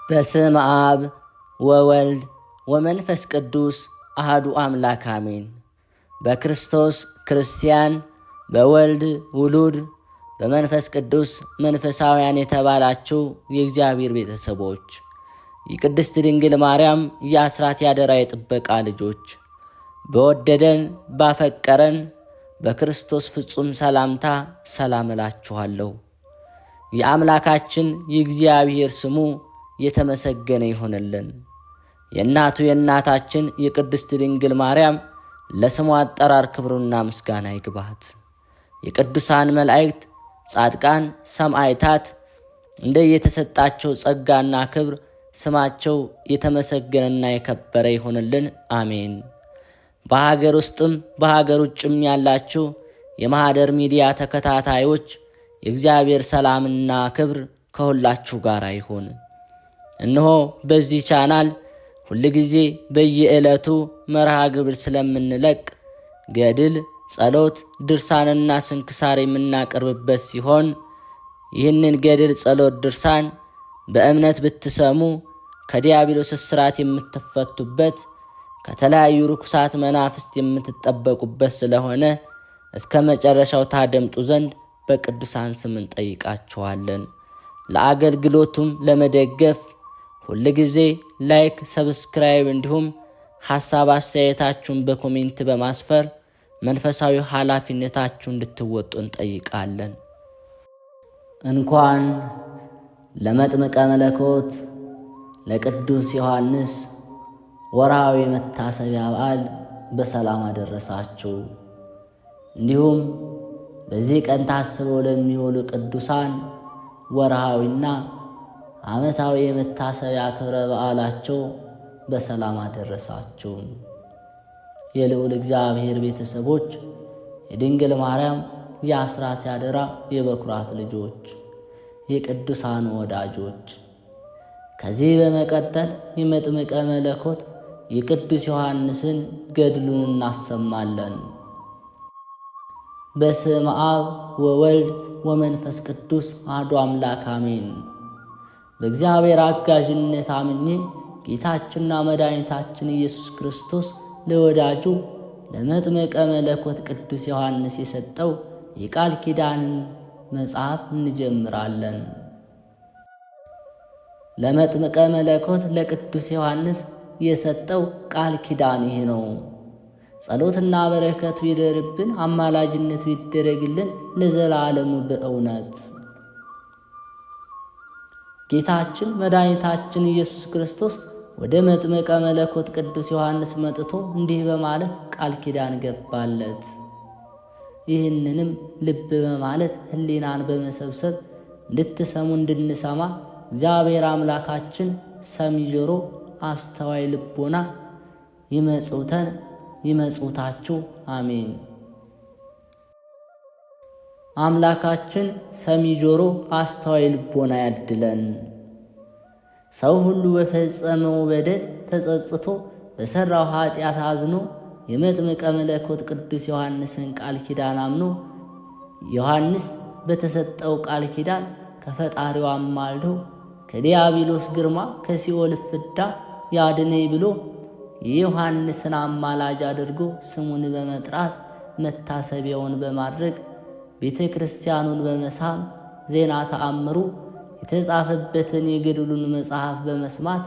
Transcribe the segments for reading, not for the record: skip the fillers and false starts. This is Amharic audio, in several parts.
በስመ አብ ወወልድ ወመንፈስ ቅዱስ አሐዱ አምላክ አሜን። በክርስቶስ ክርስቲያን፣ በወልድ ውሉድ፣ በመንፈስ ቅዱስ መንፈሳውያን የተባላችሁ የእግዚአብሔር ቤተሰቦች፣ የቅድስት ድንግል ማርያም የአስራት ያደራ የጥበቃ ልጆች፣ በወደደን ባፈቀረን በክርስቶስ ፍጹም ሰላምታ ሰላም እላችኋለሁ። የአምላካችን የእግዚአብሔር ስሙ የተመሰገነ ይሆንልን። የእናቱ የእናታችን የቅድስት ድንግል ማርያም ለስሙ አጠራር ክብሩና ምስጋና ይግባት። የቅዱሳን መላእክት፣ ጻድቃን፣ ሰማዕታት እንደየተሰጣቸው ጸጋና ክብር ስማቸው የተመሰገነና የከበረ ይሆንልን። አሜን። በሀገር ውስጥም በሀገር ውጭም ያላችሁ የማኅደር ሚዲያ ተከታታዮች የእግዚአብሔር ሰላምና ክብር ከሁላችሁ ጋር ይሁን። እነሆ በዚህ ቻናል ሁልጊዜ በየዕለቱ መርሃ ግብር ስለምንለቅ ገድል፣ ጸሎት፣ ድርሳንና ስንክሳር የምናቀርብበት ሲሆን ይህንን ገድል፣ ጸሎት፣ ድርሳን በእምነት ብትሰሙ ከዲያብሎስ እስራት የምትፈቱበት ከተለያዩ ርኩሳት መናፍስት የምትጠበቁበት ስለሆነ እስከ መጨረሻው ታደምጡ ዘንድ በቅዱሳን ስም እንጠይቃችኋለን። ለአገልግሎቱም ለመደገፍ ሁልጊዜ ላይክ፣ ሰብስክራይብ እንዲሁም ሐሳብ አስተያየታችሁን በኮሜንት በማስፈር መንፈሳዊ ኃላፊነታችሁን እንድትወጡ እንጠይቃለን። እንኳን ለመጥምቀ መለኮት ለቅዱስ ዮሐንስ ወርሃዊ መታሰቢያ በዓል በሰላም አደረሳችሁ። እንዲሁም በዚህ ቀን ታስበው ለሚውሉ ቅዱሳን ወርሃዊና ዓመታዊ የመታሰቢያ ክብረ በዓላቸው በሰላም አደረሳችሁ። የልዑል እግዚአብሔር ቤተሰቦች፣ የድንግል ማርያም የአስራት ያደራ የበኩራት ልጆች፣ የቅዱሳን ወዳጆች፣ ከዚህ በመቀጠል የመጥምቀ መለኮት የቅዱስ ዮሐንስን ገድሉን እናሰማለን። በስመ አብ ወወልድ ወመንፈስ ቅዱስ አሐዱ አምላክ አሜን። በእግዚአብሔር አጋዥነት አምኜ ጌታችንና መድኃኒታችን ኢየሱስ ክርስቶስ ለወዳጁ ለመጥምቀ መለኮት ቅዱስ ዮሐንስ የሰጠው የቃል ኪዳንን መጽሐፍ እንጀምራለን። ለመጥምቀ መለኮት ለቅዱስ ዮሐንስ የሰጠው ቃል ኪዳን ይህ ነው። ጸሎትና በረከቱ ይደርብን፣ አማላጅነቱ ይደረግልን ለዘላለሙ በእውነት። ጌታችን መድኃኒታችን ኢየሱስ ክርስቶስ ወደ መጥምቀ መለኮት ቅዱስ ዮሐንስ መጥቶ እንዲህ በማለት ቃል ኪዳን ገባለት። ይህንንም ልብ በማለት ሕሊናን በመሰብሰብ እንድትሰሙ እንድንሰማ እግዚአብሔር አምላካችን ሰሚ ጆሮ፣ አስተዋይ ልቦና ይመጽውተን ይመጽውታችሁ። አሜን። አምላካችን ሰሚ ጆሮ፣ አስተዋይ ልቦና ያድለን። ሰው ሁሉ በፈጸመው በደል ተጸጽቶ በሠራው ኃጢአት አዝኖ የመጥምቀ መለኮት ቅዱስ ዮሐንስን ቃል ኪዳን አምኖ ዮሐንስ በተሰጠው ቃል ኪዳን ከፈጣሪው አማልዶ ከዲያብሎስ ግርማ ከሲኦል ፍዳ ያድነኝ ብሎ የዮሐንስን አማላጅ አድርጎ ስሙን በመጥራት መታሰቢያውን በማድረግ ቤተ ክርስቲያኑን በመሳም ዜና ተአምሩ የተጻፈበትን የገድሉን መጽሐፍ በመስማት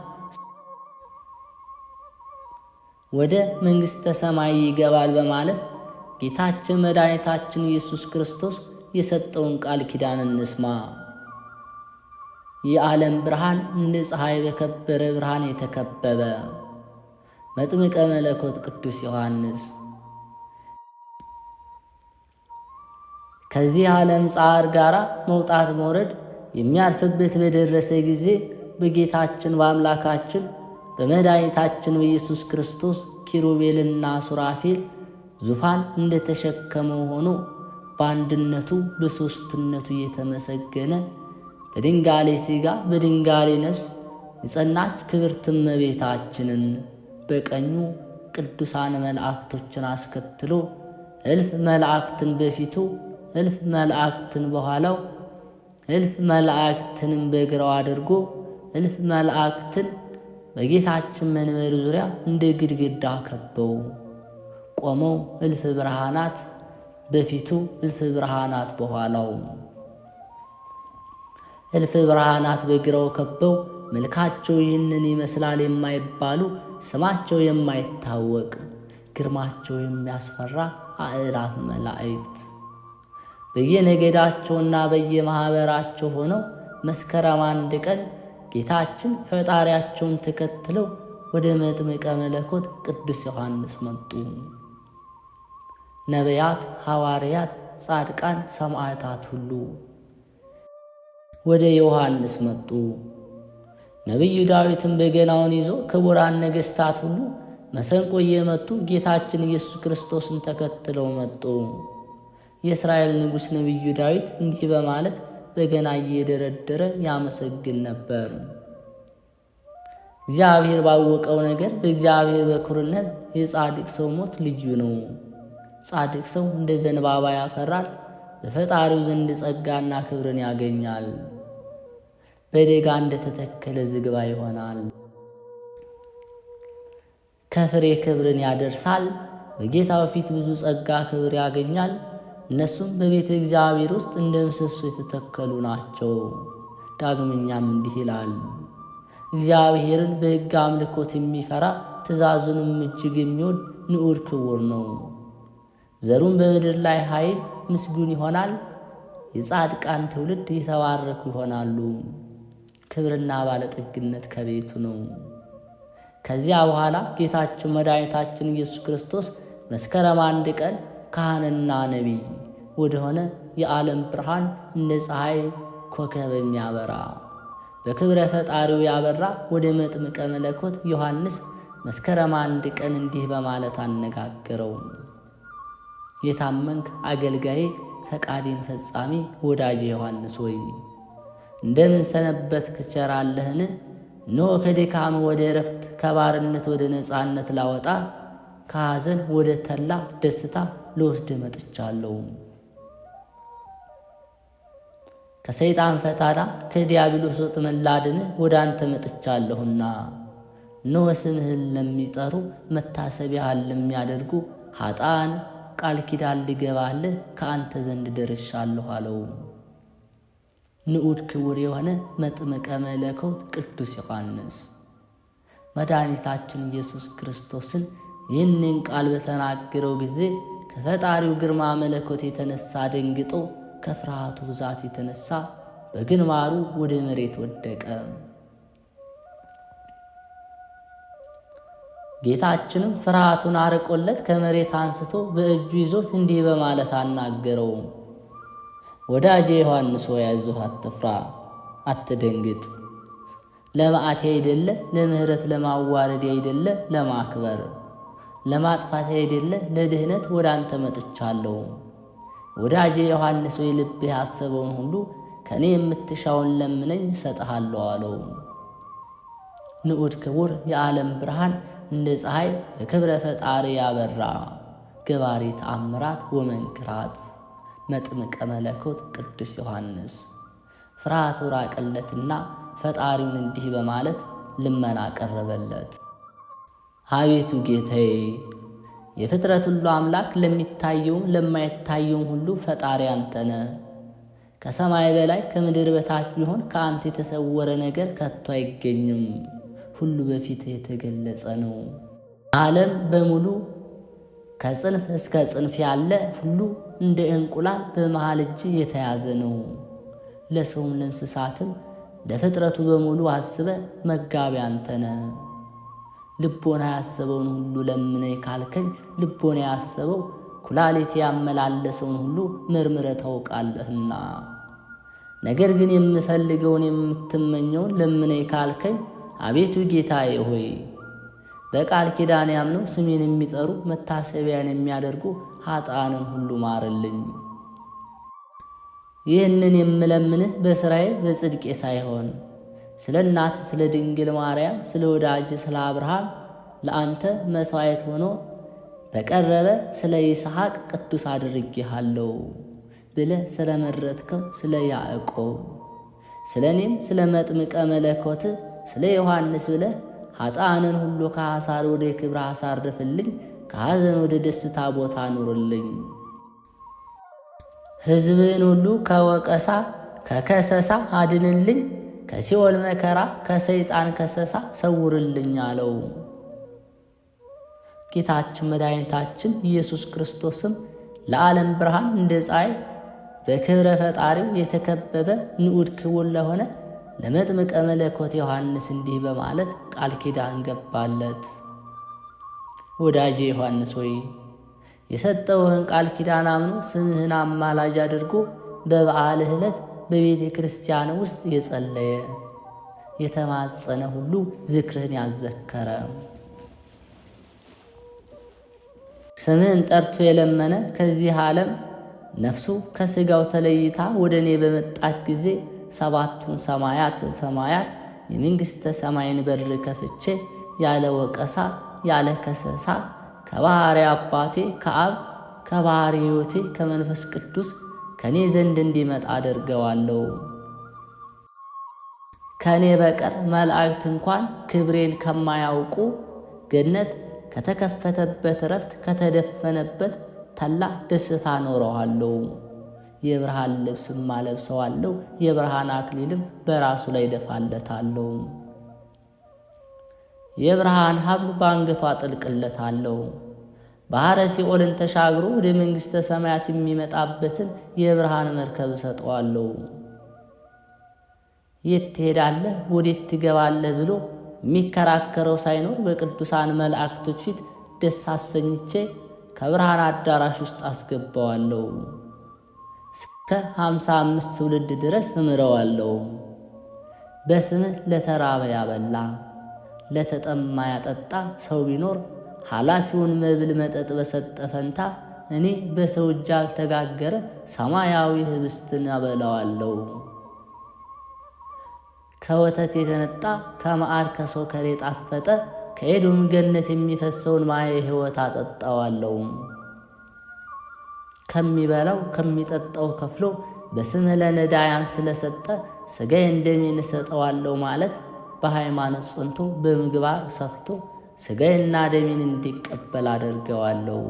ወደ መንግሥተ ሰማይ ይገባል በማለት ጌታችን መድኃኒታችን ኢየሱስ ክርስቶስ የሰጠውን ቃል ኪዳን እንስማ። የዓለም ብርሃን እንደ ፀሐይ በከበረ ብርሃን የተከበበ መጥምቀ መለኮት ቅዱስ ዮሐንስ ከዚህ ዓለም ጻር ጋር መውጣት መውረድ የሚያልፍበት በደረሰ ጊዜ በጌታችን በአምላካችን በመድኃኒታችን በኢየሱስ ክርስቶስ ኪሩቤልና ሱራፌል ዙፋን እንደተሸከመው ሆኖ በአንድነቱ በሦስትነቱ የተመሰገነ በድንጋሌ ሥጋ በድንጋሌ ነፍስ የጸናች ክብርት እመቤታችንን በቀኙ ቅዱሳን መላእክቶችን አስከትሎ እልፍ መላእክትን በፊቱ እልፍ መላእክትን በኋላው እልፍ መላእክትንም በግራው አድርጎ እልፍ መላእክትን በጌታችን መንበር ዙሪያ እንደ ግድግዳ ከበው ቆመው እልፍ ብርሃናት በፊቱ እልፍ ብርሃናት በኋላው እልፍ ብርሃናት በግራው ከበው መልካቸው ይህንን ይመስላል የማይባሉ ስማቸው የማይታወቅ ግርማቸው የሚያስፈራ አእላፍ መላእክት በየነገዳቸውና በየማኅበራቸው ሆነው መስከረም 1 ቀን ጌታችን ፈጣሪያቸውን ተከትለው ወደ መጥምቀ መለኮት ቅዱስ ዮሐንስ መጡ። ነቢያት፣ ሐዋርያት፣ ጻድቃን፣ ሰማዕታት ሁሉ ወደ ዮሐንስ መጡ። ነቢዩ ዳዊትን በገናውን ይዞ ክቡራን ነገሥታት ሁሉ መሰንቆ እየመቱ ጌታችን ኢየሱስ ክርስቶስን ተከትለው መጡ። የእስራኤል ንጉሥ ነቢዩ ዳዊት እንዲህ በማለት በገና እየደረደረ ያመሰግን ነበር። እግዚአብሔር ባወቀው ነገር በእግዚአብሔር በኩርነት የጻድቅ ሰው ሞት ልዩ ነው። ጻድቅ ሰው እንደ ዘንባባ ያፈራል፣ በፈጣሪው ዘንድ ጸጋና ክብርን ያገኛል። በደጋ እንደተተከለ ዝግባ ይሆናል። ከፍሬ ክብርን ያደርሳል። በጌታው ፊት ብዙ ጸጋ ክብር ያገኛል። እነሱም በቤተ እግዚአብሔር ውስጥ እንደ ምሰሶ የተተከሉ ናቸው። ዳግመኛም እንዲህ ይላል፣ እግዚአብሔርን በሕግ አምልኮት የሚፈራ ትእዛዙንም እጅግ የሚወድ ንዑድ ክቡር ነው። ዘሩም በምድር ላይ ኃይል ምስጉን ይሆናል። የጻድቃን ትውልድ የተባረኩ ይሆናሉ። ክብርና ባለጠግነት ከቤቱ ነው። ከዚያ በኋላ ጌታችን መድኃኒታችን ኢየሱስ ክርስቶስ መስከረም 1 ቀን ካህንና ነቢይ ወደሆነ የዓለም ብርሃን እንደ ፀሐይ ኮከብ የሚያበራ በክብረ ፈጣሪው ያበራ ወደ መጥምቀ መለኮት ዮሐንስ መስከረም 1 ቀን እንዲህ በማለት አነጋገረው። የታመንክ አገልጋዬ ፈቃዴን ፈጻሚ ወዳጄ ዮሐንስ ሆይ እንደምን ሰነበትክ? ቸር አለህን? እነሆ ከድካም ወደ ዕረፍት ከባርነት ወደ ነፃነት ላወጣ ከሐዘን ወደ ተላ ደስታ ልወስድ መጥቻለሁ። ከሰይጣን ፈተና ከዲያብሎስ ወጥመድ ላድንህ ወደ አንተ መጥቻለሁና እነሆ ስምህን ለሚጠሩ መታሰቢያህን ለሚያደርጉ ኃጥአን ቃል ኪዳን ልገባልህ ከአንተ ዘንድ ደርሻለሁ አለው። ንዑድ ክቡር የሆነ መጥምቀ መለኮት ቅዱስ ዮሐንስ መድኃኒታችን ኢየሱስ ክርስቶስን ይህንን ቃል በተናገረው ጊዜ ከፈጣሪው ግርማ መለኮት የተነሳ ደንግጦ ከፍርሃቱ ብዛት የተነሳ በግንባሩ ወደ መሬት ወደቀ። ጌታችንም ፍርሃቱን አርቆለት ከመሬት አንስቶ በእጁ ይዞት እንዲህ በማለት አናገረው። ወዳጄ ዮሐንስ ሆይ አይዞህ፣ አትፍራ፣ አትደንግጥ። ለመዓት አይደለ፣ ለምህረት ለማዋረድ አይደለ፣ ለማክበር ለማጥፋት አይደለ፣ ለድህነት ወደ አንተ መጥቻለሁ። ወዳጄ ዮሐንስ ሆይ ልብህ ያሰበውን ሁሉ ከእኔ የምትሻውን ለምነኝ እሰጥሃለሁ አለው። ንዑድ ክቡር የዓለም ብርሃን እንደ ፀሐይ በክብረ ፈጣሪ ያበራ ገባሬ ተአምራት ወመንክራት መጥምቀ መለኮት ቅዱስ ዮሐንስ ፍርሃቱ ራቀለትና ፈጣሪውን እንዲህ በማለት ልመና ቀረበለት። አቤቱ ጌታዬ፣ የፍጥረት ሁሉ አምላክ፣ ለሚታየውም ለማይታየውም ሁሉ ፈጣሪ አንተ ነህ። ከሰማይ በላይ ከምድር በታች ቢሆን ከአንተ የተሰወረ ነገር ከቶ አይገኝም። ሁሉ በፊትህ የተገለጸ ነው። ዓለም በሙሉ ከጽንፍ እስከ ጽንፍ ያለ ሁሉ እንደ እንቁላል በመሃል እጅ የተያዘ ነው። ለሰውም ለእንስሳትም ለፍጥረቱ በሙሉ አስበ መጋቢ አንተ ነህ። ልቦና ያሰበውን ሁሉ ለምነኝ ካልከኝ ልቦና ያሰበው ኩላሊት ያመላለሰውን ሁሉ መርምረ ታውቃለህና። ነገር ግን የምፈልገውን የምትመኘውን ለምነኝ ካልከኝ አቤቱ ጌታዬ ሆይ በቃል ኪዳን ያምነው ስሜን የሚጠሩ መታሰቢያን የሚያደርጉ ኃጥአንን ሁሉ ማርልኝ። ይህንን የምለምንህ በሥራዬ በጽድቄ ሳይሆን ስለ እናት ስለ ድንግል ማርያም ስለ ወዳጅ ስለ አብርሃም ለአንተ መሥዋዕት ሆኖ በቀረበ ስለ ይስሐቅ ቅዱስ አድርጌሃለሁ ብለህ ስለ መረጥከው ስለ ያዕቆብ ስለ እኔም ስለ መጥምቀ መለኮት ስለ ዮሐንስ ብለህ ኃጥአንን ሁሉ ከሐሳር ወደ ክብር አሳርፍልኝ፣ ከሐዘን ወደ ደስታ ቦታ ኑርልኝ። ሕዝብህን ሁሉ ከወቀሳ ከከሰሳ አድንልኝ፣ ከሲኦል መከራ ከሰይጣን ከሰሳ ሰውርልኝ አለው። ጌታችን መድኃኒታችን ኢየሱስ ክርስቶስም ለዓለም ብርሃን እንደ ፀሐይ በክብረ ፈጣሪው የተከበበ ንዑድ ክቡር ለሆነ ለመጥምቀ መለኮት ዮሐንስ እንዲህ በማለት ቃል ኪዳን ገባለት። ወዳጄ ዮሐንስ ሆይ የሰጠውህን ቃል ኪዳን አምኖ ስምህን አማላጅ አድርጎ በበዓልህ ዕለት በቤተ ክርስቲያን ውስጥ የጸለየ የተማጸነ ሁሉ ዝክርህን ያዘከረ ስምህን ጠርቶ የለመነ ከዚህ ዓለም ነፍሱ ከሥጋው ተለይታ ወደ እኔ በመጣች ጊዜ ሰባቱን ሰማያት የመንግሥተ ሰማይን በር ከፍቼ ያለ ወቀሳ ያለ ከሰሳ ከባሕሪ አባቴ ከአብ ከባሕሪ ሕይወቴ ከመንፈስ ቅዱስ ከእኔ ዘንድ እንዲመጣ አደርገዋለሁ። ከእኔ በቀር መላእክት እንኳን ክብሬን ከማያውቁ ገነት ከተከፈተበት ረፍት ከተደፈነበት ታላቅ ደስታ ኖረዋለሁ። የብርሃን ልብስም አለብሰዋለሁ፣ የብርሃን አክሊልም በራሱ ላይ ደፋለታለሁ። የብርሃን ሐብል በአንገቷ አጠልቅለታለሁ። ባሕረ ሲኦልን ተሻግሮ ወደ መንግሥተ ሰማያት የሚመጣበትን የብርሃን መርከብ እሰጠዋለሁ። የት ትሄዳለህ ወዴት ትገባለህ ብሎ የሚከራከረው ሳይኖር በቅዱሳን መላእክቶች ፊት ደስ አሰኝቼ ከብርሃን አዳራሽ ውስጥ አስገባዋለሁ። እስከ 55 ትውልድ ድረስ እምረዋለሁ። በስምህ ለተራበ ያበላ ለተጠማ ያጠጣ ሰው ቢኖር ኃላፊውን መብል መጠጥ በሰጠ ፈንታ እኔ በሰው እጅ ያልተጋገረ ሰማያዊ ኅብስትን አበላዋለሁ። ከወተት የተነጣ ከመዓር ከሰው ከሬ ጣፈጠ ከኤዶም ገነት የሚፈሰውን ማየ ሕይወት አጠጣዋለሁ። ከሚበላው ከሚጠጣው ከፍሎ በስምህ ለነዳያን ስለሰጠ ሥጋዬን ደሜን እሰጠዋለሁ ማለት በሃይማኖት ጸንቶ በምግባር ሰፍቶ ሥጋዬና ደሜን እንዲቀበል አደርገዋለሁ።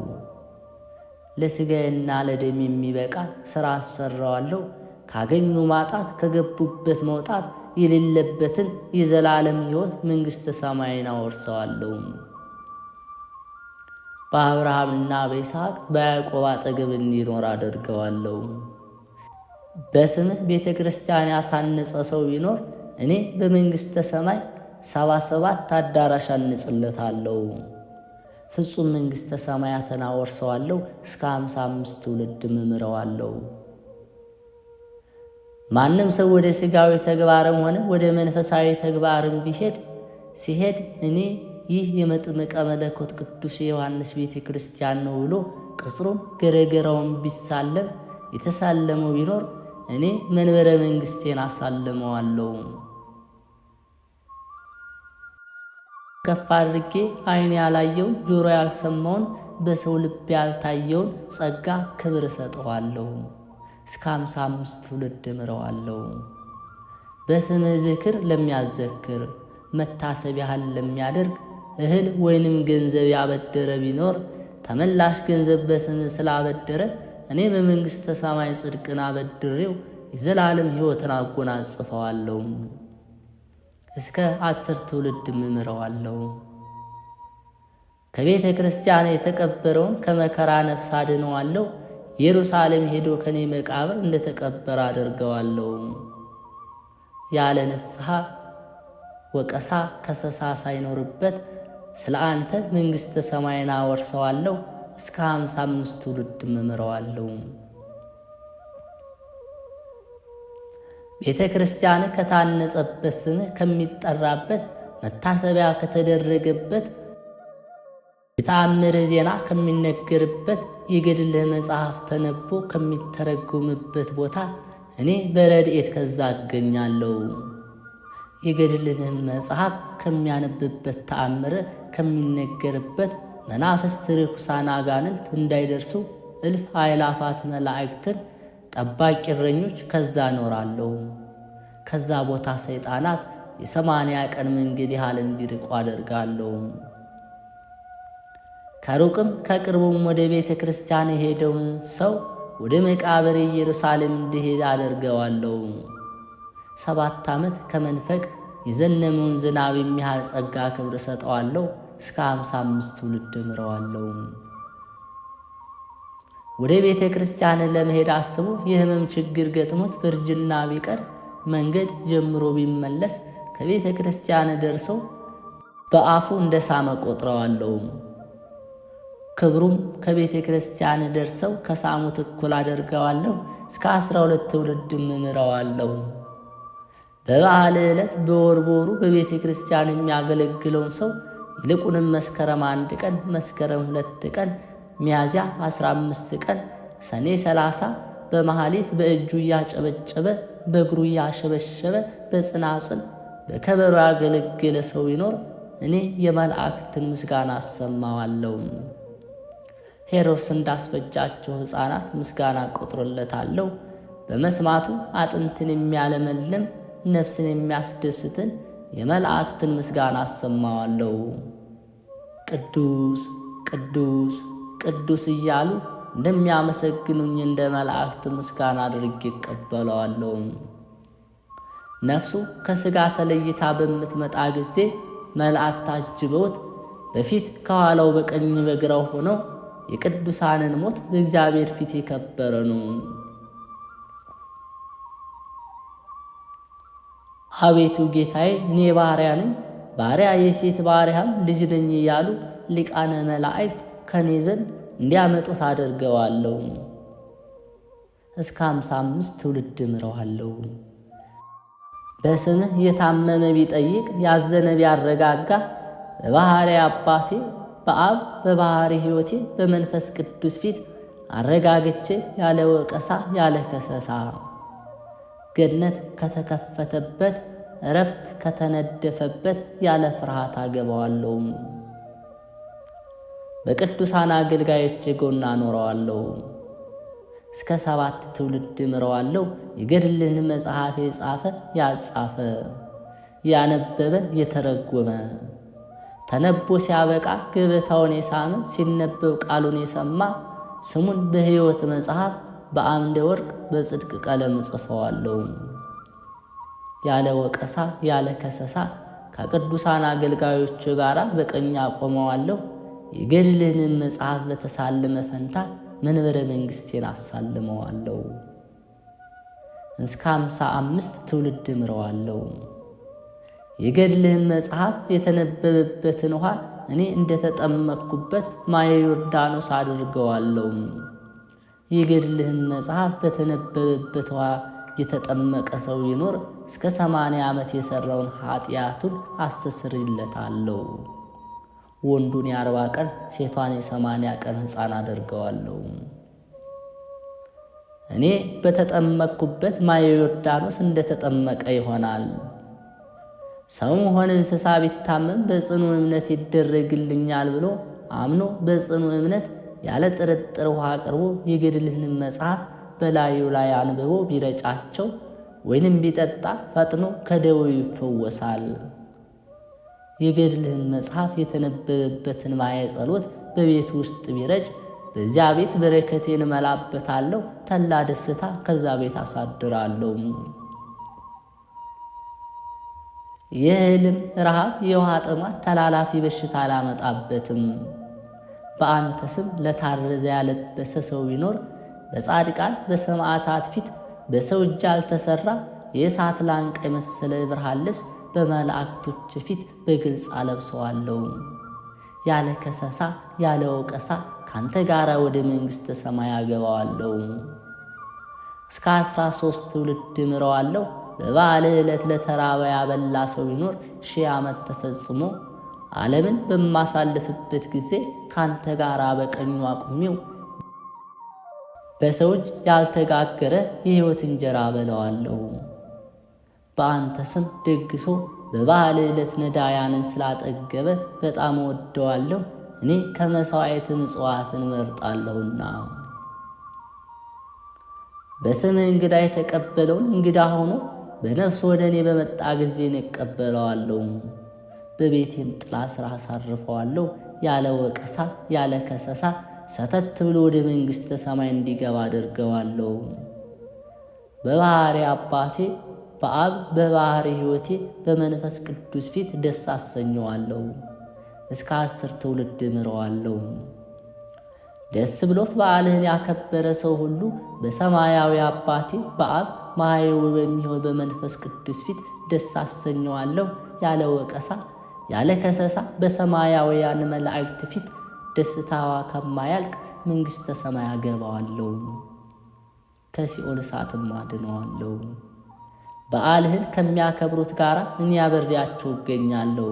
ለሥጋዬና ለደሜ የሚበቃ ሥራ አሰራዋለሁ። ካገኙ ማጣት ከገቡበት መውጣት የሌለበትን የዘላለም ሕይወት መንግሥተ ሰማይን አወርሰዋለሁ። በአብርሃምና በይስሐቅ በያዕቆብ አጠገብ እንዲኖር አደርገዋለሁ። በስምህ ቤተ ክርስቲያን ያሳነጸ ሰው ቢኖር እኔ በመንግሥተ ሰማይ 77 አዳራሽ አንጽለታለሁ። ፍጹም መንግሥተ ሰማያትን አወርሰዋለሁ። እስከ 55 ትውልድ እምረዋለሁ። ማንም ሰው ወደ ሥጋዊ ተግባርም ሆነ ወደ መንፈሳዊ ተግባርም ሲሄድ እኔ ይህ የመጥምቀ መለኮት ቅዱስ ዮሐንስ ቤተ ክርስቲያን ነው ብሎ ቅጽሩን ገረገራውን ቢሳለም የተሳለመው ቢኖር እኔ መንበረ መንግሥቴን አሳልመዋለሁ። ከፍ አድርጌ ዓይን ያላየውን ጆሮ ያልሰማውን በሰው ልብ ያልታየውን ጸጋ ክብር እሰጠዋለሁ። እስከ 55 ትውልድ እምረዋለሁ። በስምህ ዝክር ለሚያዘክር መታሰቢያህን ለሚያደርግ እህል ወይንም ገንዘብ ያበደረ ቢኖር ተመላሽ ገንዘብ በስምህ ስላበደረ እኔ በመንግሥተ ሰማይ ጽድቅን አበድሬው የዘላለም ሕይወትን አጎናጽፈዋለሁ። እስከ 10 ትውልድ እምረዋለሁ። ከቤተ ክርስቲያን የተቀበረውን ከመከራ ነፍስ አድነዋለሁ። ኢየሩሳሌም ሄዶ ከኔ መቃብር እንደተቀበረ አደርገዋለሁ። ያለ ንስሐ ወቀሳ ከሰሳ ሳይኖርበት ስለ አንተ መንግሥተ ሰማይን አወርሰዋለሁ። እስከ 55 ትውልድ እምረዋለሁ። ቤተ ክርስቲያን ከታነጸበት ስምህ ከሚጠራበት መታሰቢያ ከተደረገበት የተአምርህ ዜና ከሚነገርበት የገድልህ መጽሐፍ ተነቦ ከሚተረጎምበት ቦታ እኔ በረድኤት ከዛ አገኛለሁ። የገድልህን መጽሐፍ ከሚያነብበት ተአምርህ ከሚነገርበት መናፍስት ርኩሳን አጋንንት እንዳይደርሱ እልፍ አእላፋት መላእክትን ጠባቂ እረኞች ከዛ እኖራለሁ። ከዛ ቦታ ሰይጣናት የ80 ቀን መንገድ ያህል እንዲርቁ አደርጋለሁ። ከሩቅም ከቅርቡም ወደ ቤተ ክርስቲያን የሄደውን ሰው ወደ መቃብር ኢየሩሳሌም እንዲሄድ አደርገዋለሁ። 7 ዓመት ከመንፈቅ የዘነመውን ዝናብ የሚያህል ጸጋ ክብር ሰጠዋለሁ። እስከ 55 ትውልድ እምረዋለሁ። ወደ ቤተ ክርስቲያን ለመሄድ አስቦ የሕመም ችግር ገጥሞት በእርጅና ቢቀር መንገድ ጀምሮ ቢመለስ ከቤተ ክርስቲያን ደርሶ በአፉ እንደ ሳመ ቆጥረዋለሁ። ክብሩም ከቤተ ክርስቲያን ደርሰው ከሳሙት እኩል አደርገዋለሁ። እስከ 12 ትውልድ እምረዋለሁ። በበዓል ዕለት በወሩ በቤተ ክርስቲያን የሚያገለግለውን ሰው ይልቁንም መስከረም 1 ቀን፣ መስከረም 2 ቀን፣ ሚያዝያ 15 ቀን፣ ሰኔ 30 በመሐሌት በእጁ እያጨበጨበ በእግሩ እያሸበሸበ በጽናጽል በከበሮ ያገለገለ ሰው ቢኖር እኔ የመላእክትን ምስጋና አሰማዋለሁ። ሄሮድስ እንዳስፈጃቸው ሕፃናት ምስጋና ቆጥሮለታለሁ። በመስማቱ አጥንትን የሚያለመልም ነፍስን የሚያስደስትን የመላእክትን ምስጋና አሰማዋለሁ። ቅዱስ ቅዱስ ቅዱስ እያሉ እንደሚያመሰግኑኝ እንደ መላእክት ምስጋና አድርጌ እቀበለዋለሁ። ነፍሱ ከሥጋ ተለይታ በምትመጣ ጊዜ መላእክት አጅበውት በፊት ከኋላው በቀኝ በግራው ሆነው የቅዱሳንን ሞት በእግዚአብሔር ፊት የከበረ ነው። አቤቱ ጌታዬ፣ እኔ ባሪያ ነኝ፣ ባሪያ የሴት ባሪያም ልጅ ነኝ እያሉ ሊቃነ መላእክት ከኔ ዘንድ እንዲያመጡት አደርገዋለሁ። እስከ 55 ትውልድ እምረዋለሁ። በስምህ የታመመ ቢጠይቅ ያዘነ ቢያረጋጋ በባሕርይ አባቴ በአብ በባሕርይ ሕይወቴ በመንፈስ ቅዱስ ፊት አረጋግቼ ያለ ወቀሳ ያለ ከሰሳ ገነት ከተከፈተበት እረፍት ከተነደፈበት ያለ ፍርሃት አገባዋለሁ። በቅዱሳን አገልጋዮቼ ጎን አኖረዋለሁ። እስከ 7 ትውልድ እምረዋለሁ። የገድልን መጽሐፍ የጻፈ ያጻፈ ያነበበ የተረጎመ ተነቦ ሲያበቃ ገበታውን የሳመ ሲነበብ ቃሉን የሰማ ስሙን በሕይወት መጽሐፍ በአምደ ወርቅ በጽድቅ ቀለም እጽፈዋለሁ። ያለ ወቀሳ ያለ ከሰሳ ከቅዱሳን አገልጋዮች ጋር በቀኝ አቆመዋለሁ። የገድልህንም መጽሐፍ በተሳለመ ፈንታ መንበረ መንግሥቴን አሳልመዋለሁ። እስከ 55 ትውልድ እምረዋለሁ። የገድልህን መጽሐፍ የተነበበበትን ውሃ እኔ እንደተጠመቅኩበት ማየ ዮርዳኖስ አድርገዋለሁ። የገድልህን መጽሐፍ በተነበበበት ውሃ የተጠመቀ ሰው ይኖር እስከ 80 ዓመት የሠራውን ኃጢአቱን አስተስርይለታለሁ። ወንዱን የ40 ቀን ሴቷን የ80 ቀን ሕፃን አደርገዋለሁ። እኔ በተጠመቅኩበት ማየ ዮርዳኖስ እንደተጠመቀ ይሆናል። ሰውም ሆነ እንስሳ ቢታመም በጽኑ እምነት ይደረግልኛል ብሎ አምኖ በጽኑ እምነት ያለ ጥርጥር ውሃ አቅርቦ የገድልህን መጽሐፍ በላዩ ላይ አንብቦ ቢረጫቸው ወይንም ቢጠጣ ፈጥኖ ከደዌው ይፈወሳል። የገድልህን መጽሐፍ የተነበበበትን ማየ ጸሎት በቤት ውስጥ ቢረጭ በዚያ ቤት በረከቴን እመላበታለሁ፣ ተላ ደስታ ከዛ ቤት አሳድራለሁ። የእህልም ረሃብ የውሃ ጥማት ተላላፊ በሽታ አላመጣበትም። በአንተ ስም ለታረዘ ያለበሰ ሰው ቢኖር በጻድቃን በሰማዕታት ፊት በሰው እጅ ያልተሠራ የእሳት ላንቃ የመሰለ ብርሃን ልብስ በመላእክቶች ፊት በግልጽ አለብሰዋለሁ። ያለ ከሰሳ ያለ ወቀሳ ካንተ ጋር ወደ መንግሥተ ሰማይ አገባዋለሁ። እስከ 13 ትውልድ እምረዋለሁ። በበዓል ዕለት ለተራበ ያበላ ሰው ቢኖር 1000 ዓመት ተፈጽሞ ዓለምን በማሳልፍበት ጊዜ ካንተ ጋር በቀኙ አቁሜው በሰው እጅ ያልተጋገረ የሕይወት እንጀራ አበላዋለሁ። በአንተ ስም ደግሶ በበዓል ዕለት ነዳያንን ስላጠገበ በጣም እወደዋለሁ። እኔ ከመሥዋዕት ምጽዋትን እመርጣለሁና። በስምህ እንግዳ የተቀበለውን እንግዳ ሆኖ በነፍስ ወደ እኔ በመጣ ጊዜ እቀበለዋለሁ። በቤቴም ጥላ ስር አሳርፈዋለሁ። ያለ ወቀሳ ያለ ከሰሳ ሰተት ብሎ ወደ መንግሥተ ሰማይ እንዲገባ አድርገዋለሁ። በባሕሪ አባቴ በአብ በባሕሪ ሕይወቴ በመንፈስ ቅዱስ ፊት ደስ አሰኘዋለሁ። እስከ 10 ትውልድ እምረዋለሁ። ደስ ብሎት በዓልህን ያከበረ ሰው ሁሉ በሰማያዊ አባቴ በአብ ማኅየው በሚሆን በመንፈስ ቅዱስ ፊት ደስ አሰኘዋለሁ። ያለ ወቀሳ ያለ ከሰሳ በሰማያውያን መላእክት ፊት ደስታዋ ከማያልቅ መንግሥተ ሰማይ አገባዋለሁ። ከሲኦል እሳትም አድነዋለሁ። በዓልህን ከሚያከብሩት ጋር እኔ አብሬያቸው እገኛለሁ።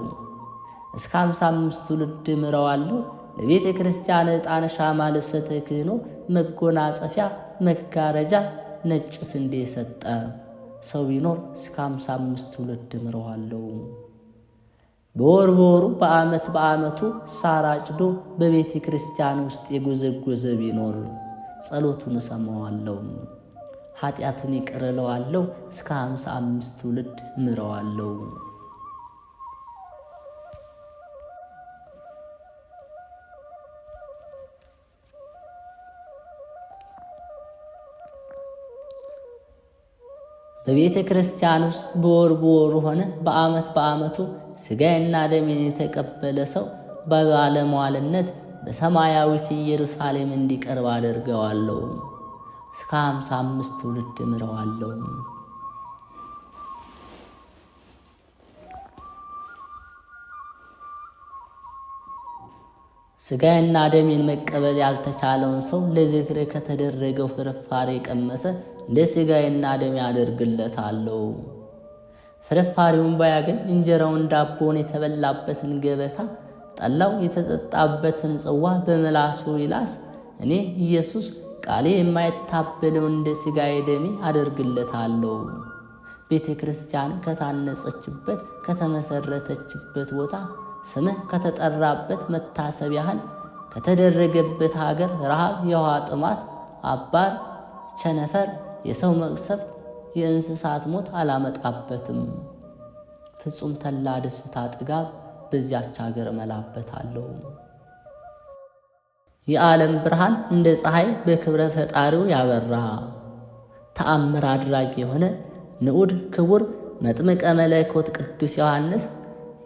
እስከ 55 ትውልድ እምረዋለሁ። ለቤተ ክርስቲያን ዕጣን፣ ሻማ፣ ልብሰ ተክህኖ፣ መጎናጸፊያ፣ መጋረጃ፣ ነጭ ስንዴ ሰጠ ሰው ቢኖር እስከ 55 ትውልድ እምረዋለሁ። በወር በወሩ በዓመት በዓመቱ ሳር አጭዶ በቤተ ክርስቲያን ውስጥ የጎዘጎዘ ቢኖር ጸሎቱን እሰማዋለሁ፣ ኃጢአቱን ይቅር እለዋለሁ። እስከ 55 ትውልድ እምረዋለሁ። በቤተ ክርስቲያን ውስጥ በወር በወሩ ሆነ በዓመት በዓመቱ ሥጋዬና ደሜን የተቀበለ ሰው በባለሟልነት በሰማያዊት ኢየሩሳሌም እንዲቀርብ አደርገዋለሁ። እስከ 55 ትውልድ እምረዋለሁ። ሥጋዬና ደሜን መቀበል ያልተቻለውን ሰው ለዝክር ከተደረገው ፍርፋሬ የቀመሰ እንደ ሥጋዬና ደሜ አደርግለታለሁ። ፍርፋሪውን ባያገኝ እንጀራውን ዳቦውን የተበላበትን ገበታ ጠላው የተጠጣበትን ጽዋ በመላሱ ይላስ። እኔ ኢየሱስ ቃሌ የማይታበለው እንደ ሥጋዬ ደሜ አደርግለታለሁ። ቤተ ክርስቲያን ከታነጸችበት ከተመሠረተችበት ቦታ ስምህ ከተጠራበት መታሰቢያህን ከተደረገበት ሀገር ረሃብ፣ የውሃ ጥማት፣ አባር፣ ቸነፈር፣ የሰው መቅሰፍት፣ የእንስሳት ሞት አላመጣበትም። ፍጹም ተላ ደስታ ጥጋብ በዚያች ሀገር እመላበታለሁ። የዓለም ብርሃን እንደ ፀሐይ በክብረ ፈጣሪው ያበራ ተአምር አድራጊ የሆነ ንዑድ ክቡር መጥምቀ መለኮት ቅዱስ ዮሐንስ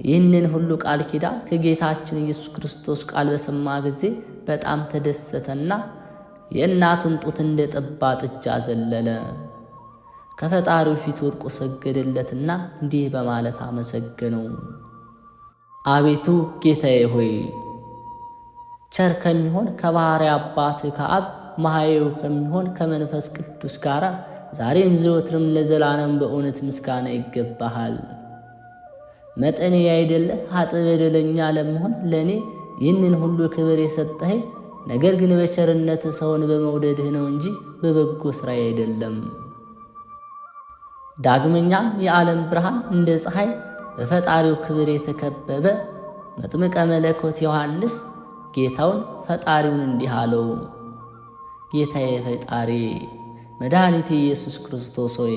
ይህንን ሁሉ ቃል ኪዳን ከጌታችን ኢየሱስ ክርስቶስ ቃል በሰማ ጊዜ በጣም ተደሰተና የእናቱን ጡት እንደ ጠባ ጥጃ ዘለለ። ከፈጣሪው ፊት ወድቆ ሰገደለትና እንዲህ በማለት አመሰገነው። አቤቱ ጌታዬ ሆይ ቸር ከሚሆን ከባሕሪ አባትህ ከአብ ማኅየው ከሚሆን ከመንፈስ ቅዱስ ጋር ዛሬም ዘወትርም ለዘላለም በእውነት ምስጋና ይገባሃል። መጠኔ ያይደለ ኃጥእ በደለኛ ለመሆን ለእኔ ይህንን ሁሉ ክብር የሰጠኸኝ ነገር ግን በቸርነት ሰውን በመውደድህ ነው እንጂ በበጎ ሥራዬ አይደለም። ዳግመኛም የዓለም ብርሃን እንደ ፀሐይ በፈጣሪው ክብር የተከበበ መጥምቀ መለኮት ዮሐንስ ጌታውን ፈጣሪውን እንዲህ አለው። ጌታዬ ፈጣሪ መድኃኒቴ ኢየሱስ ክርስቶስ ሆይ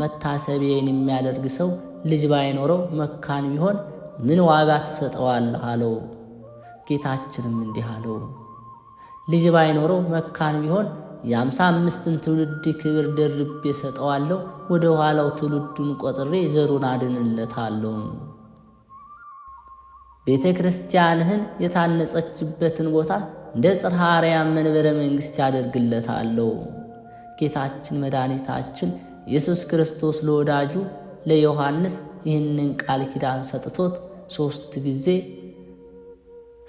መታሰቢያዬን የሚያደርግ ሰው ልጅ ባይኖረው መካን ቢሆን ምን ዋጋ ትሰጠዋለህ አለው። ጌታችንም እንዲህ አለው፣ ልጅ ባይኖረው መካን ቢሆን የ55ን ትውልድ ክብር ደርቤ ሰጠዋለሁ። ወደ ኋላው ትውልዱን ቆጥሬ ዘሩን አድንለታለሁ። ቤተ ክርስቲያንህን የታነጸችበትን ቦታ እንደ ጽርሐ አርያም መንበረ መንግሥት ያደርግለታለሁ። ጌታችን መድኃኒታችን ኢየሱስ ክርስቶስ ለወዳጁ ለዮሐንስ ይህንን ቃል ኪዳን ሰጥቶት 3 ጊዜ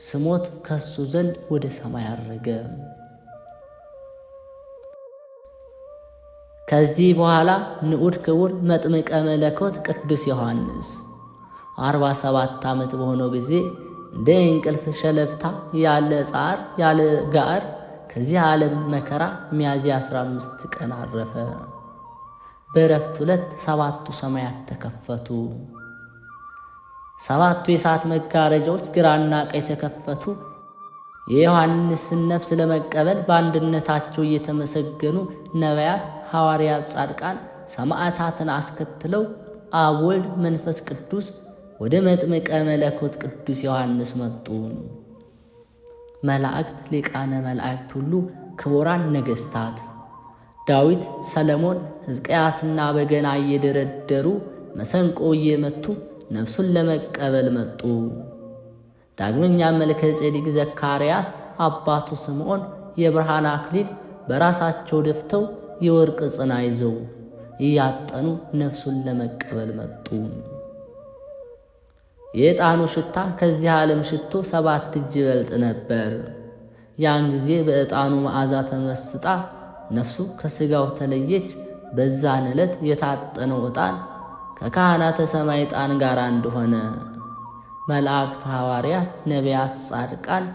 ስሞት ከሱ ዘንድ ወደ ሰማይ አረገ። ከዚህ በኋላ ንዑድ ክቡር መጥምቀ መለኮት ቅዱስ ዮሐንስ 47 ዓመት በሆነው ጊዜ እንደ እንቅልፍ ሸለብታ ያለ ጻር ያለ ጋር ከዚህ ዓለም መከራ ሚያዝያ 15 ቀን አረፈ። በዕረፍቱ ዕለት 7ቱ ሰማያት ተከፈቱ። 7ቱ የእሳት መጋረጃዎች ግራና ቀኝ ተከፈቱ። የዮሐንስን ነፍስ ለመቀበል በአንድነታቸው እየተመሰገኑ ነቢያት፣ ሐዋርያት፣ ጻድቃን፣ ሰማዕታትን አስከትለው አብ፣ ወልድ፣ መንፈስ ቅዱስ ወደ መጥምቀ መለኮት ቅዱስ ዮሐንስ መጡ። መላእክት፣ ሊቃነ መላእክት ሁሉ፣ ክቡራን ነገሥታት ዳዊት፣ ሰለሞን፣ ሕዝቅያስና በገና እየደረደሩ መሰንቆ እየመቱ ነፍሱን ለመቀበል መጡ። ዳግመኛም መልከ ጼዴቅ፣ ዘካርያስ፣ አባቱ ስምዖን የብርሃን አክሊል በራሳቸው ደፍተው የወርቅ ጽና ይዘው እያጠኑ ነፍሱን ለመቀበል መጡ። የዕጣኑ ሽታ ከዚህ ዓለም ሽቶ 7 እጅ ይበልጥ ነበር። ያን ጊዜ በዕጣኑ መዓዛ ተመስጣ ነፍሱ ከሥጋው ተለየች። በዛን ዕለት የታጠነው ዕጣን ከካህናተ ሰማይ ዕጣን ጋር እንደሆነ መላእክት፣ ሐዋርያት፣ ነቢያት፣ ጻድቃን፣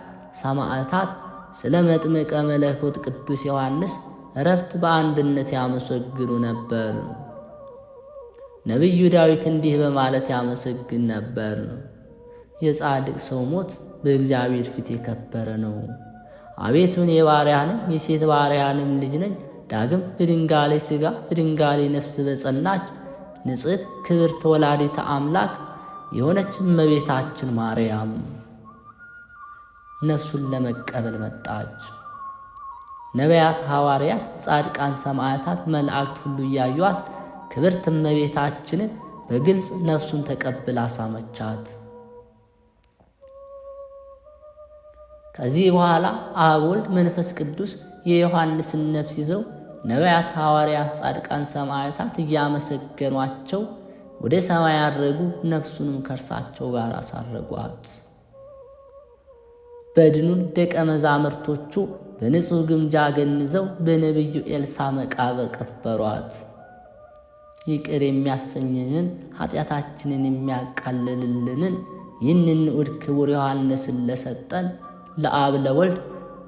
ሰማዕታት ስለ መጥምቀ መለኮት ቅዱስ ዮሐንስ ዕረፍት በአንድነት ያመሰግኑ ነበር። ነቢዩ ዳዊት እንዲህ በማለት ያመሰግን ነበር። የጻድቅ ሰው ሞት በእግዚአብሔር ፊት የከበረ ነው። አቤቱ እኔ ባሪያህንም የሴት ባሪያህንም ልጅ ነኝ። ዳግም በድንጋሌ ሥጋ በድንጋሌ ነፍስ በጸናች ንጽሕት ክብርት ወላዲተ አምላክ የሆነች እመቤታችን ማርያም ነፍሱን ለመቀበል መጣች። ነቢያት፣ ሐዋርያት፣ ጻድቃን፣ ሰማዕታት፣ መላእክት ሁሉ እያዩአት ክብርት እመቤታችንን በግልጽ ነፍሱን ተቀብላ ሳመቻት። ከዚህ በኋላ አብ፣ ወልድ፣ መንፈስ ቅዱስ የዮሐንስን ነፍስ ይዘው ነቢያት፣ ሐዋርያት፣ ጻድቃን፣ ሰማዕታት እያመሰገኗቸው ወደ ሰማይ አረጉ። ነፍሱንም ከእርሳቸው ጋር አሳረጓት። በድኑን ደቀ መዛሙርቶቹ በንጹሕ ግምጃ ገንዘው በነቢዩ ኤልሳዕ መቃብር ቀበሯት። ይቅር የሚያሰኘንን ኃጢአታችንን የሚያቃልልልንን ይህንን ንዑድ ክቡር ዮሐንስን ለሰጠን ለአብ፣ ለወልድ፣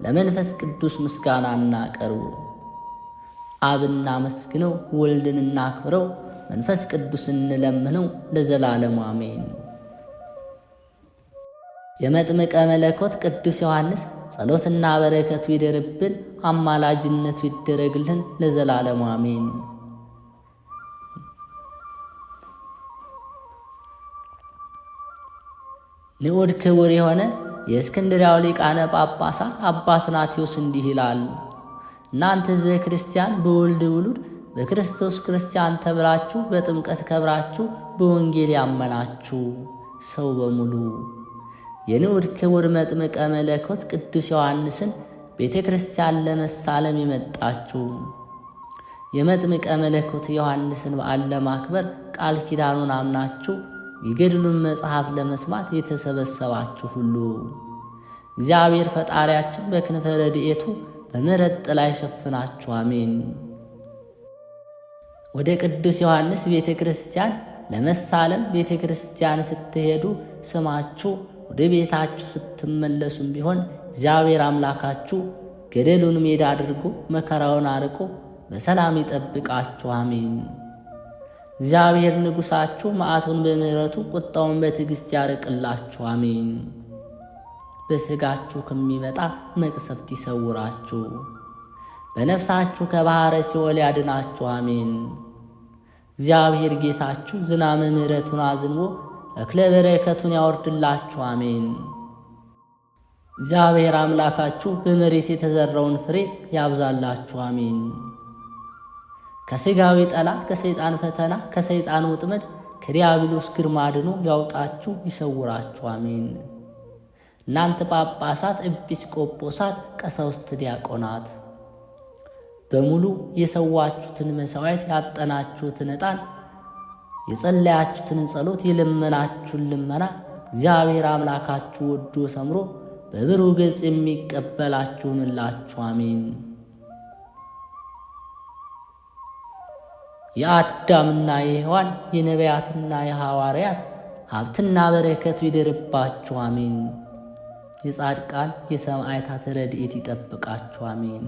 ለመንፈስ ቅዱስ ምስጋና እናቀርቡ። አብን እናመስግነው፣ ወልድን እናክብረው፣ መንፈስ ቅዱስን እንለምነው ለዘላለሙ አሜን። የመጥምቀ መለኮት ቅዱስ ዮሐንስ ጸሎትና በረከቱ ይደርብን፣ አማላጅነቱ ይደረግልን ለዘላለሙ አሜን። ንዑድ ክቡር የሆነ የእስክንድርያው ሊቃነ ጳጳሳት አባ ትናቴዎስ እንዲህ ይላል። እናንተ ሕዝበ ክርስቲያን በወልድ ውሉድ በክርስቶስ ክርስቲያን ተብላችሁ በጥምቀት ከብራችሁ በወንጌል ያመናችሁ ሰው በሙሉ የንዑድ ክቡር መጥምቀ መለኮት ቅዱስ ዮሐንስን ቤተ ክርስቲያን ለመሳለም የመጣችሁ የመጥምቀ መለኮት ዮሐንስን በዓል ለማክበር ቃል ኪዳኑን አምናችሁ የገድሉን መጽሐፍ ለመስማት የተሰበሰባችሁ ሁሉ እግዚአብሔር ፈጣሪያችን በክንፈ ረድኤቱ በምሕረት ጥላ ይሸፍናችሁ፣ አሜን። ወደ ቅዱስ ዮሐንስ ቤተ ክርስቲያን ለመሳለም ቤተ ክርስቲያን ስትሄዱ ስማችሁ ወደ ቤታችሁ ስትመለሱም ቢሆን እግዚአብሔር አምላካችሁ ገደሉን ሜዳ አድርጎ መከራውን አርቆ በሰላም ይጠብቃችሁ፣ አሜን። እግዚአብሔር ንጉሣችሁ መዓቱን በምሕረቱ ቁጣውን በትዕግሥት ያርቅላችሁ፣ አሜን። በሥጋችሁ ከሚመጣ መቅሰፍት ይሰውራችሁ፣ በነፍሳችሁ ከባሕረ ሲኦል ያድናችሁ፣ አሜን። እግዚአብሔር ጌታችሁ ዝናመ ምሕረቱን አዝንቦ እክለ በረከቱን ያወርድላችሁ፣ አሜን። እግዚአብሔር አምላካችሁ በመሬት የተዘራውን ፍሬ ያብዛላችሁ፣ አሜን። ከሥጋዊ ጠላት ከሰይጣን ፈተና ከሰይጣን ወጥመድ ከዲያብሎስ ግርማ አድኖ ያውጣችሁ ይሰውራችሁ፣ አሜን። እናንተ ጳጳሳት፣ ኤጲስቆጶሳት፣ ቀሳውስት፣ ዲያቆናት በሙሉ የሰዋችሁትን መሥዋዕት ያጠናችሁትን ዕጣን የጸለያችሁትን ጸሎት የለመናችሁን ልመና እግዚአብሔር አምላካችሁ ወዶ ሰምሮ በብሩህ ገጽ የሚቀበላችሁንላችሁ፣ አሜን። የአዳምና የሔዋን የነቢያትና የሐዋርያት ሀብትና በረከቱ ይደርባችሁ፣ አሜን። የጻድቃን የሰማዕታት ረድኤት ይጠብቃችሁ፣ አሜን።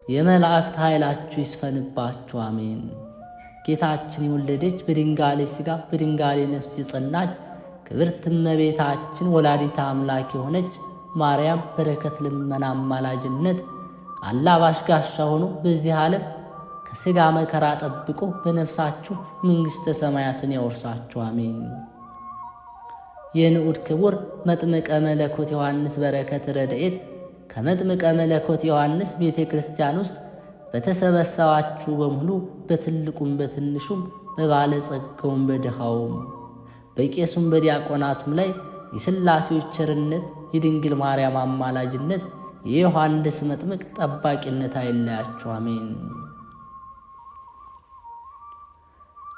የመላእክት ኃይላችሁ ይስፈንባችሁ፣ አሜን። ጌታችን የወለደች በድንጋሌ ሥጋ በድንጋሌ ነፍስ የጸናች ክብርት እመቤታችን ወላዲተ አምላክ የሆነች ማርያም በረከት፣ ልመና፣ አማላጅነት አላባሽ ጋሻ ሆኖ በዚህ ዓለም ከሥጋ መከራ ጠብቆ በነፍሳችሁ መንግሥተ ሰማያትን ያወርሳችሁ። አሜን። የንዑድ ክቡር መጥምቀ መለኮት ዮሐንስ በረከት ረድኤት ከመጥምቀ መለኮት ዮሐንስ ቤተ ክርስቲያን ውስጥ በተሰበሰባችሁ በሙሉ በትልቁም በትንሹም በባለጸጋውም በድሃውም በቄሱም በዲያቆናቱም ላይ የሥላሴዎች ቸርነት የድንግል ማርያም አማላጅነት የዮሐንስ መጥምቅ ጠባቂነት አይለያችሁ። አሜን።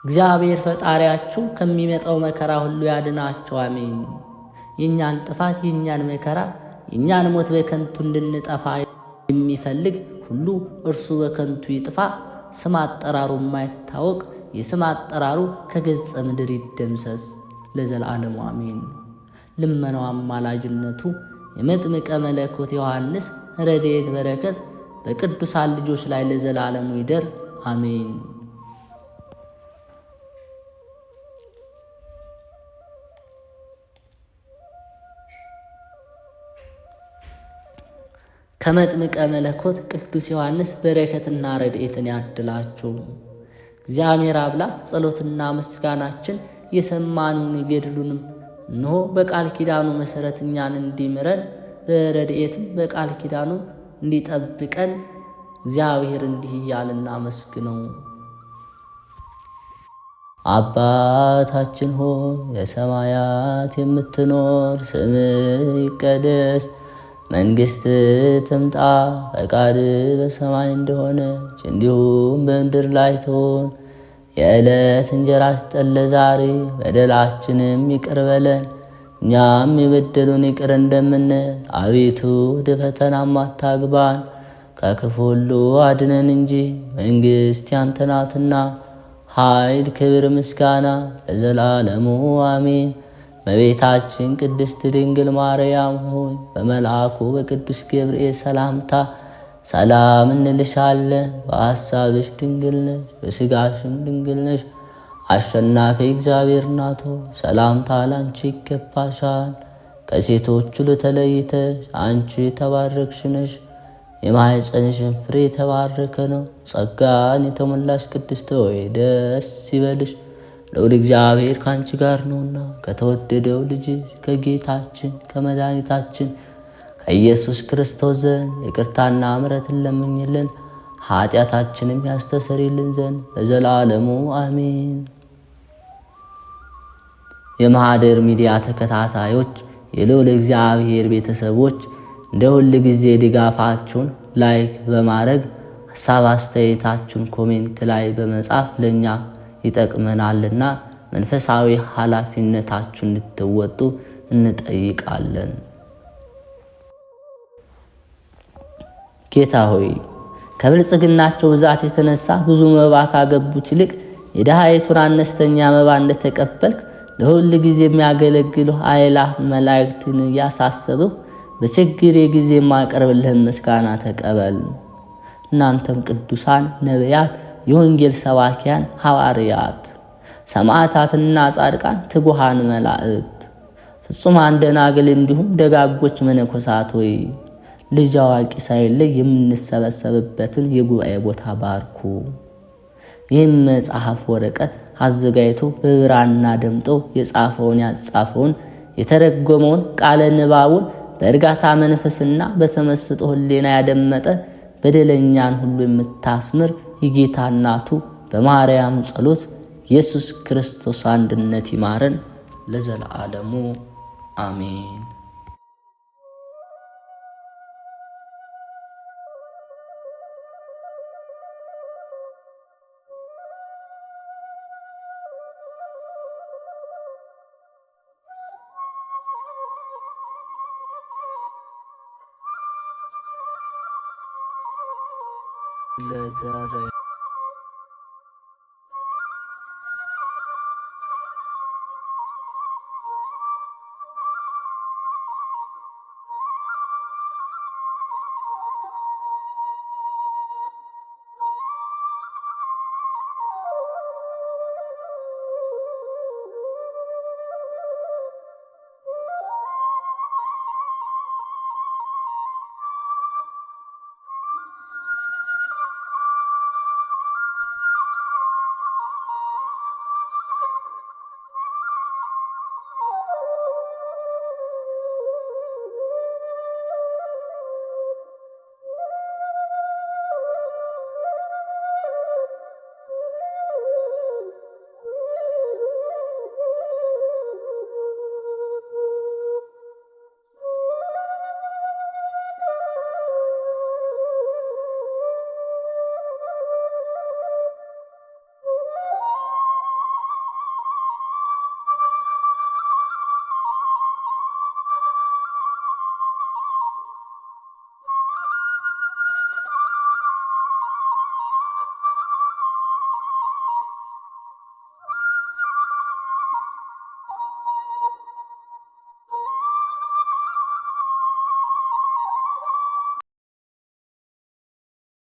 እግዚአብሔር ፈጣሪያችሁ ከሚመጣው መከራ ሁሉ ያድናችሁ። አሜን። የእኛን ጥፋት የእኛን መከራ የእኛን ሞት በከንቱ እንድንጠፋ የሚፈልግ ሁሉ እርሱ በከንቱ ይጥፋ። ስም አጠራሩ የማይታወቅ የስም አጠራሩ ከገጸ ምድር ይደምሰስ ለዘላለሙ አሜን። ልመናው አማላጅነቱ የመጥምቀ መለኮት ዮሐንስ ረድኤት በረከት በቅዱሳን ልጆች ላይ ለዘላለሙ ይደር አሜን። ከመጥምቀ መለኮት ቅዱስ ዮሐንስ በረከትና ረድኤትን ያድላችሁ። እግዚአብሔር አምላክ ጸሎትና ምስጋናችን የሰማኑን ገድሉንም እነሆ በቃል ኪዳኑ መሠረት እኛን እንዲምረን በረድኤትም በቃል ኪዳኑ እንዲጠብቀን እግዚአብሔር እንዲህ እያልን እናመስግነው። አባታችን ሆይ በሰማያት የምትኖር፣ ስምህ ይቀደስ፣ መንግሥትህ ትምጣ፣ ፈቃድህ በሰማይ እንደሆነች እንዲሁም በምድር ላይ ትሁን። የዕለት እንጀራችንን ስጠን ዛሬ፣ በደላችንም ይቅር በለን እኛም የበደሉንን ይቅር እንደምንል፣ አቤቱ ወደ ፈተናም አታግባን ከክፉ ሁሉ አድነን እንጂ መንግሥት ያንተ ናትና፣ ኃይል፣ ክብር፣ ምስጋና ለዘላለሙ አሜን። እመቤታችን ቅድስት ድንግል ማርያም ሆይ በመልአኩ በቅዱስ ገብርኤል ሰላምታ ሰላም እንልሻለን። በሐሳብሽ ድንግል ነሽ፣ በሥጋሽም ድንግል ነሽ። አሸናፊ እግዚአብሔር እናት ሆይ ሰላምታ ላንቺ ይገባሻል። ከሴቶች ሁሉ ተለይተሽ አንቺ የተባረክሽ ነሽ፣ የማኅፀንሽን ፍሬ የተባረከ ነው። ጸጋን የተሞላሽ ቅድስት ሆይ ደስ ይበልሽ፣ ልዑል እግዚአብሔር ከአንቺ ጋር ነውና ከተወደደው ልጅሽ ከጌታችን ከመድኃኒታችን ከኢየሱስ ክርስቶስ ዘንድ ይቅርታና ምሕረትን ለምኝልን ኃጢአታችንም ያስተሰርይልን ዘንድ ለዘላለሙ አሜን። የማኅደር ሚዲያ ተከታታዮች፣ የልዑል እግዚአብሔር ቤተሰቦች እንደ ሁል ጊዜ ድጋፋችሁን ላይክ በማድረግ ሐሳብ አስተያየታችሁን ኮሜንት ላይ በመጻፍ ለእኛ ይጠቅመናልና መንፈሳዊ ኃላፊነታችሁን እንድትወጡ እንጠይቃለን። ጌታ ሆይ ከብልጽግናቸው ብዛት የተነሳ ብዙ መባ ካገቡት ይልቅ የድሃይቱን አነስተኛ መባ እንደተቀበልክ ለሁል ጊዜ የሚያገለግሉ አእላፍ መላእክትን እያሳሰብሁ በችግሬ ጊዜ የማቀርብልህን ምስጋና ተቀበል። እናንተም ቅዱሳን ነቢያት፣ የወንጌል ሰባኪያን ሐዋርያት፣ ሰማዕታትና ጻድቃን፣ ትጉሃን መላእክት፣ ፍጹማን ደናግል እንዲሁም ደጋጎች መነኮሳት ሆይ ልጅ አዋቂ ሳይለይ የምንሰበሰብበትን የጉባኤ ቦታ ባርኩ። ይህም መጽሐፍ ወረቀት አዘጋጅቶ በብራና ደምጦ የጻፈውን ያጻፈውን የተረጎመውን ቃለ ንባቡን በእርጋታ መንፈስና በተመስጦ ሕሊና ያደመጠ በደለኛን ሁሉ የምታስምር የጌታ እናቱ በማርያም ጸሎት ኢየሱስ ክርስቶስ አንድነት ይማረን ለዘላለሙ አሜን።